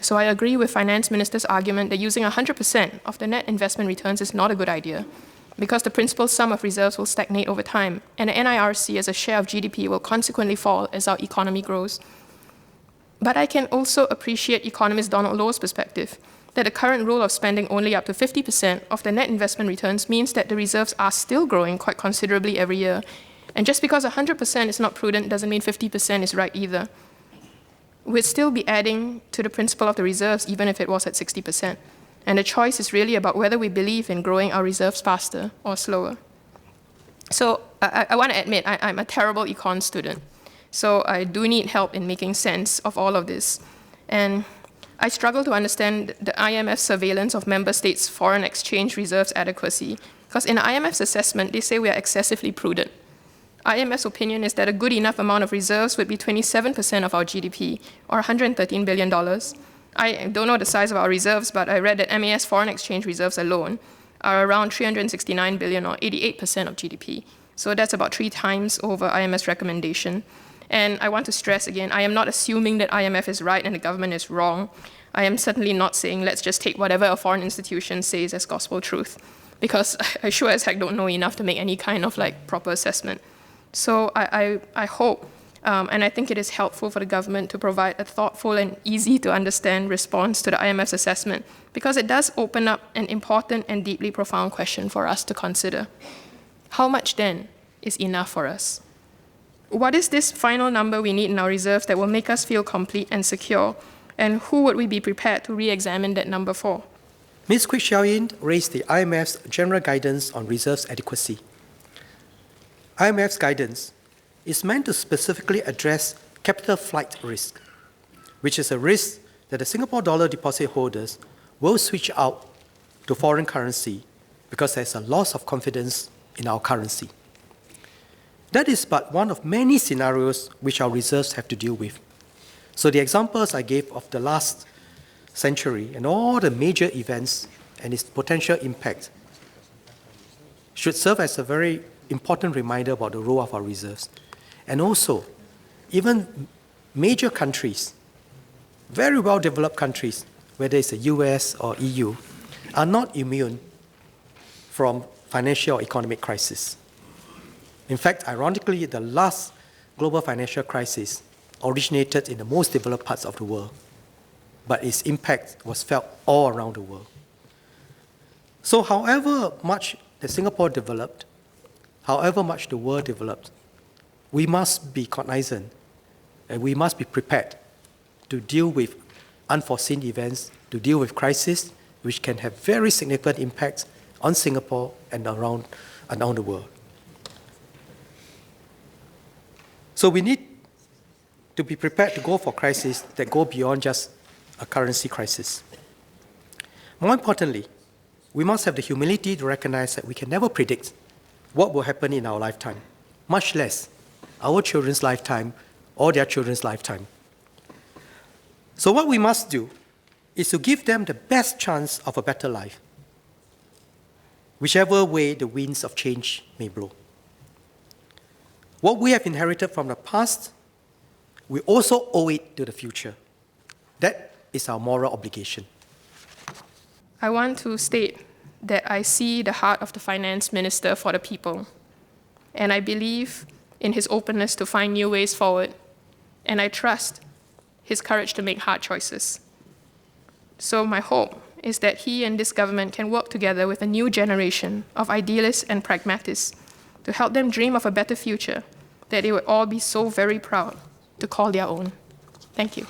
So I agree with Finance Minister's argument that using 100% of the net investment returns is not a good idea, because the principal sum of reserves will stagnate over time, and the NIRC as a share of GDP will consequently fall as our economy grows. But I can also appreciate economist Donald Lowe's perspective, that the current rule of spending only up to 50% of the net investment returns means that the reserves are still growing quite considerably every year. And just because 100% is not prudent doesn't mean 50% is right either. We'd still be adding to the principle of the reserves even if it was at 60%. And the choice is really about whether we believe in growing our reserves faster or slower. So I want to admit, I'm a terrible econ student. So I do need help in making sense of all of this. And I struggle to understand the IMF surveillance of member states' foreign exchange reserves adequacy, because in the IMF's assessment, they say we are excessively prudent. IMF's opinion is that a good enough amount of reserves would be 27% of our GDP, or $113 billion. I don't know the size of our reserves, but I read that MAS foreign exchange reserves alone are around $369 billion, or 88% of GDP. So that's about 3 times over IMF's recommendation. And I want to stress again, I am not assuming that IMF is right and the government is wrong. I am certainly not saying let's just take whatever a foreign institution says as gospel truth, because I sure as heck don't know enough to make any kind of proper assessment. So I hope, and I think it is helpful for the government to provide a thoughtful and easy to understand response to the IMF's assessment, because it does open up an important and deeply profound question for us to consider. How much then is enough for us? What is this final number we need in our reserves that will make us feel complete and secure? And who would we be prepared to re-examine that number for? Ms. Kuik Shiao-Yin raised the IMF's general guidance on reserves adequacy. IMF's guidance is meant to specifically address capital flight risk, which is a risk that the Singapore dollar deposit holders will switch out to foreign currency because there's a loss of confidence in our currency. That is but one of many scenarios which our reserves have to deal with. So the examples I gave of the last century and all the major events and its potential impact should serve as a very important reminder about the role of our reserves. And also, even major countries, very well-developed countries, whether it's the US or EU, are not immune from financial or economic crisis. In fact, ironically, the last global financial crisis originated in the most developed parts of the world, but its impact was felt all around the world. So however much that Singapore developed, however much the world developed, we must be cognizant and we must be prepared to deal with unforeseen events, to deal with crises which can have very significant impacts on Singapore and around the world. So we need to be prepared to go for crises that go beyond just a currency crisis. More importantly, we must have the humility to recognize that we can never predict what will happen in our lifetime, much less our children's lifetime or their children's lifetime. So what we must do is to give them the best chance of a better life, whichever way the winds of change may blow. What we have inherited from the past, we also owe it to the future. That is our moral obligation. I want to state that I see the heart of the finance minister for the people, and I believe in his openness to find new ways forward, and I trust his courage to make hard choices. So my hope is that he and this government can work together with a new generation of idealists and pragmatists to help them dream of a better future that they would all be so very proud to call their own. Thank you.